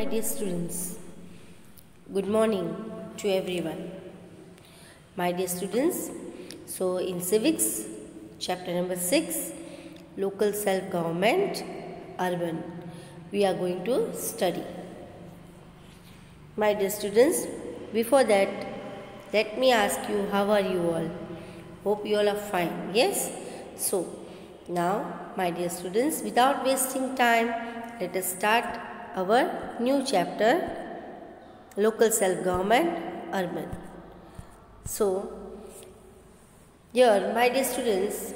my dear students. Good morning to everyone. My dear students, so in civics, chapter number 6, local self-government, urban, we are going to study. My dear students, before that, let me ask you, how are you all? Hope you all are fine. Yes? So, now, my dear students, without wasting time, let us start our new chapter, local self-government, urban. So, here, my dear students,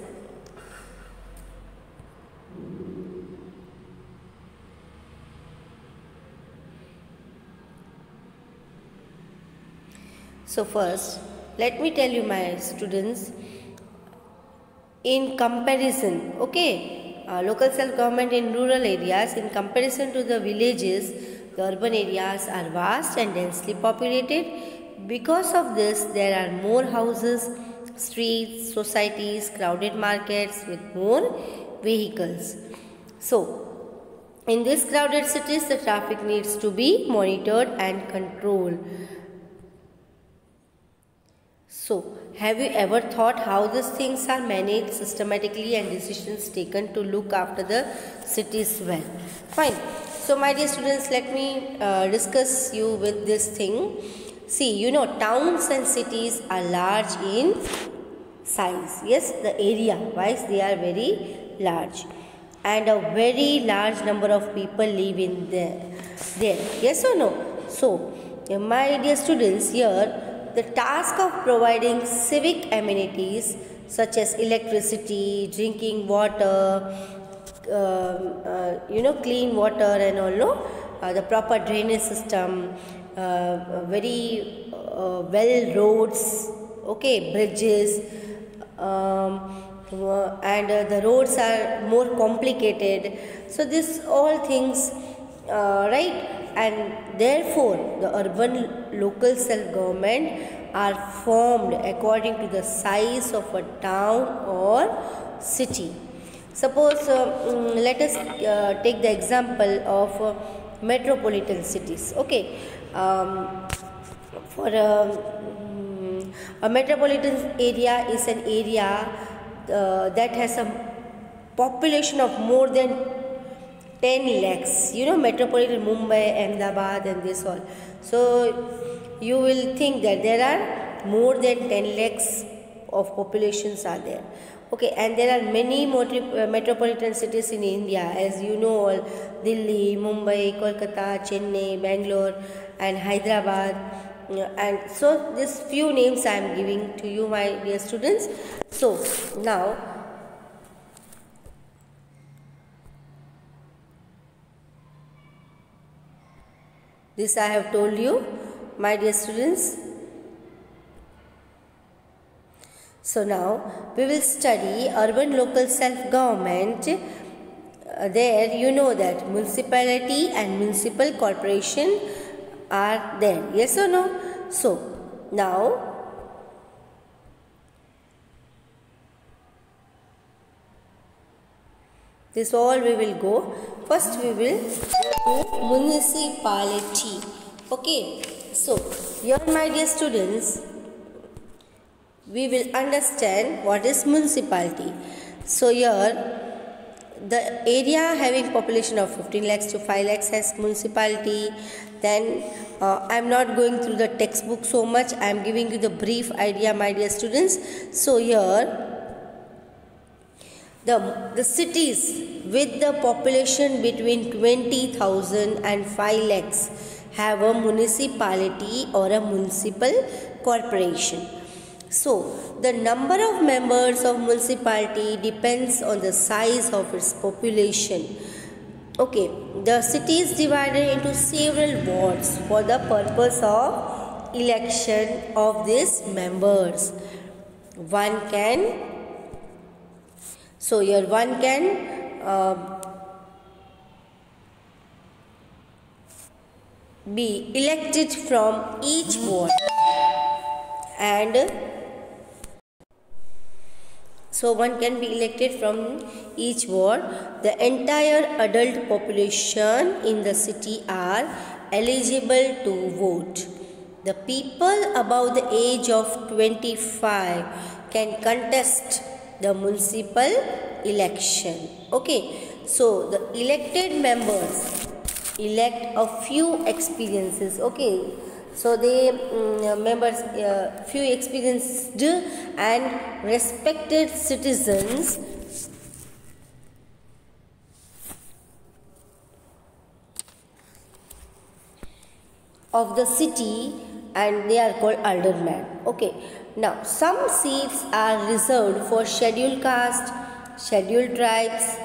so first, let me tell you, my students, in comparison, local self-government in rural areas, in comparison to the villages, the urban areas are vast and densely populated. Because of this, there are more houses, streets, societies, crowded markets with more vehicles. So, in these crowded cities, the traffic needs to be monitored and controlled. So, have you ever thought how these things are managed systematically and decisions taken to look after the cities well? Fine. So, my dear students, let me discuss you with this thing. See, you know, towns and cities are large in size. Yes, the area-wise they are very large. And a very large number of people live in there. Yes or no? So, my dear students, here, the task of providing civic amenities such as electricity, drinking water, clean water and all, the proper drainage system, very well roads, bridges, and the roads are more complicated. So this all things, right? And therefore, the urban local self-government are formed according to the size of a town or city. Suppose, let us take the example of metropolitan cities. For a metropolitan area is an area that has a population of more than 10 lakhs, metropolitan Mumbai, Ahmedabad and this all. So, you will think that there are more than 10 lakhs of populations are there. And there are many metropolitan cities in India, as you know all, Delhi, Mumbai, Kolkata, Chennai, Bangalore and Hyderabad. And so, these few names I am giving to you, my dear students. So, now, this I have told you, my dear students. So now we will study urban local self-government. There you know that municipality and municipal corporation are there. Yes or no? So now this all we will go. First we will go to municipality. So here, my dear students, we will understand what is municipality. So here, the area having population of 15 lakhs to 5 lakhs has municipality. Then I am not going through the textbook so much. I am giving you the brief idea, my dear students. So here, the cities with the population between 20,000 and 5 lakhs have a municipality or a municipal corporation. So, the number of members of municipality depends on the size of its population. The city is divided into several wards for the purpose of election of these members. One can be elected from each ward, and so one can be elected from each ward. The entire adult population in the city are eligible to vote. The people above the age of 25 can contest the municipal election. Okay, so the elected members elect a few experiences. Okay, so they members few experienced and respected citizens of the city, and they are called aldermen. Okay, now some seats are reserved for scheduled caste, scheduled tribes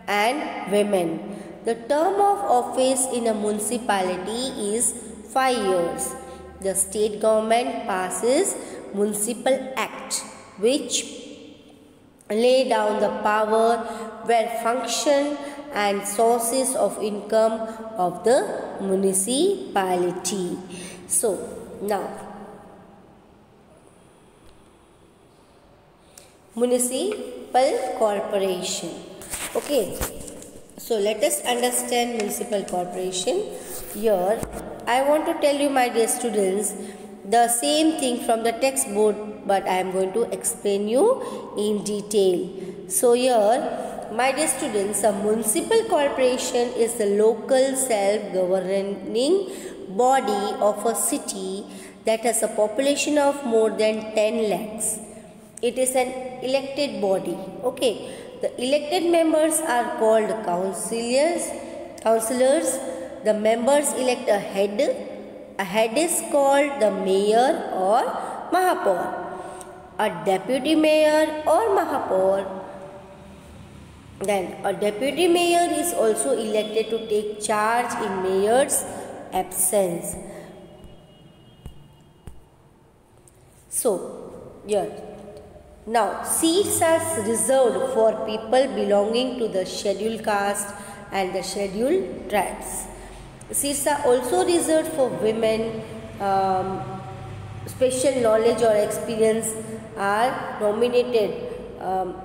and women. The term of office in a municipality is 5 years. The state government passes Municipal Act, which lay down the power, where function and sources of income of the municipality. So now municipal corporation. Okay, so let us understand municipal corporation. Here I want to tell you, my dear students, the same thing from the textbook, but I am going to explain you in detail. So here, my dear students, a municipal corporation is the local self-governing body of a city that has a population of more than 10 lakhs. It is an elected body. Okay, the elected members are called councillors. The members elect a head. A head is called the mayor or mahapaur. A deputy mayor or mahapaur. Then a deputy mayor is also elected to take charge in mayor's absence. So here, now seats are reserved for people belonging to the scheduled caste and the scheduled tribes. Seats are also reserved for women. Special knowledge or experience are nominated,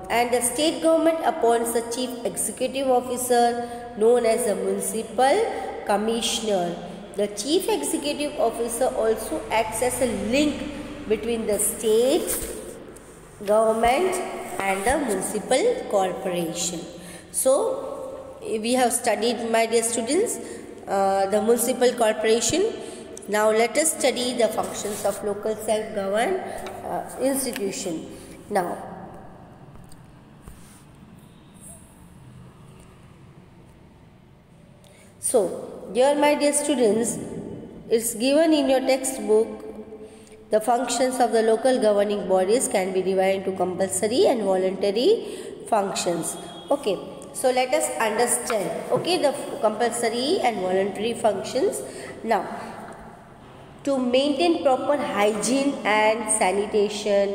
and the state government appoints the chief executive officer known as a municipal commissioner. The chief executive officer also acts as a link between the state government and the municipal corporation. So we have studied, my dear students, the municipal corporation. Now let us study the functions of local self-governed institution. Now, so here, my dear students, it's given in your textbook. The functions of the local governing bodies can be divided into compulsory and voluntary functions. Okay, so let us understand, okay, the compulsory and voluntary functions. Now, to maintain proper hygiene and sanitation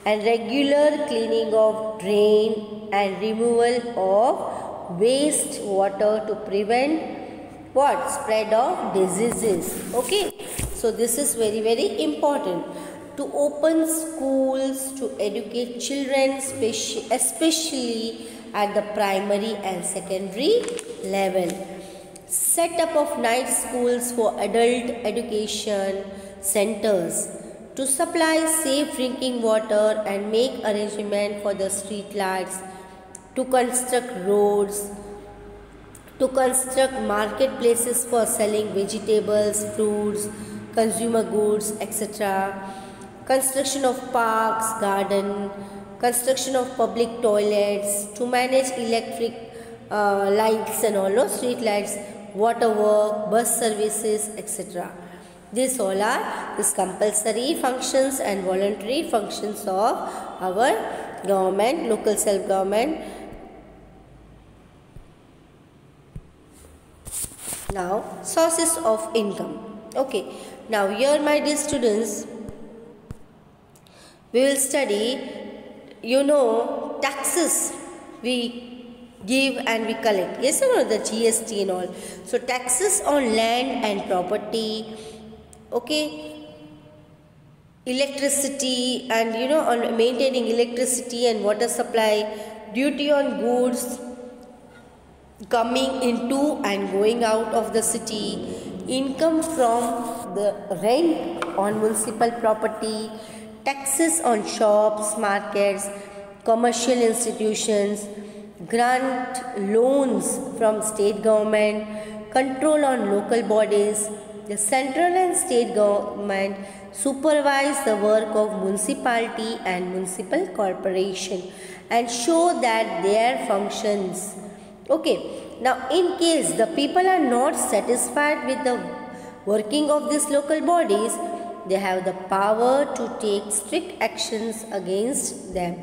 and regular cleaning of drain and removal of waste water to prevent what? Spread of diseases. Okay, so this is very, very important. To open schools to educate children, especially at the primary and secondary level. Set up of night schools for adult education centers. To supply safe drinking water and make arrangement for the street lights. To construct roads. To construct marketplaces for selling vegetables, fruits, consumer goods, etc. Construction of parks, garden, construction of public toilets, to manage electric lights and all, no, street lights, water work, bus services, etc. These all are these compulsory functions and voluntary functions of our government, local self-government. Now, sources of income. Okay, now here, my dear students, we will study, taxes we give and we collect. Yes or no? The GST and all. So, taxes on land and property. Okay, electricity and on maintaining electricity and water supply, duty on goods coming into and going out of the city, income from the rent on municipal property, taxes on shops, markets, commercial institutions, grant loans from state government, control on local bodies. The central and state government supervise the work of municipality and municipal corporation and show that their functions. Okay, now in case the people are not satisfied with the working of these local bodies, they have the power to take strict actions against them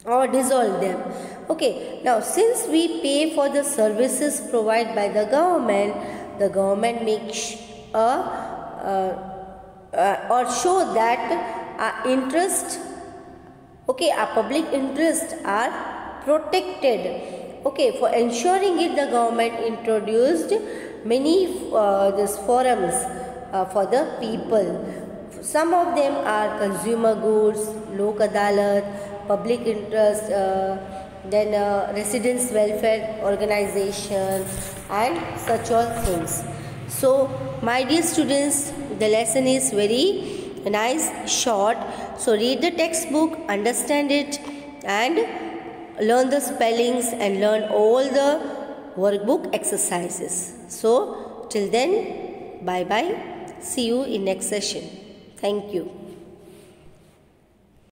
or dissolve them. Okay, now since we pay for the services provided by the government makes or show that our interest, okay, our public interests are protected. Okay, for ensuring it, the government introduced many these forums for the people. Some of them are consumer goods, Lok Adalat, public interest, then residents welfare organization, and such all things. So my dear students, the lesson is very nice, short. So read the textbook, understand it, and learn the spellings and learn all the workbook exercises. So till then, bye bye. See you in next session. Thank you.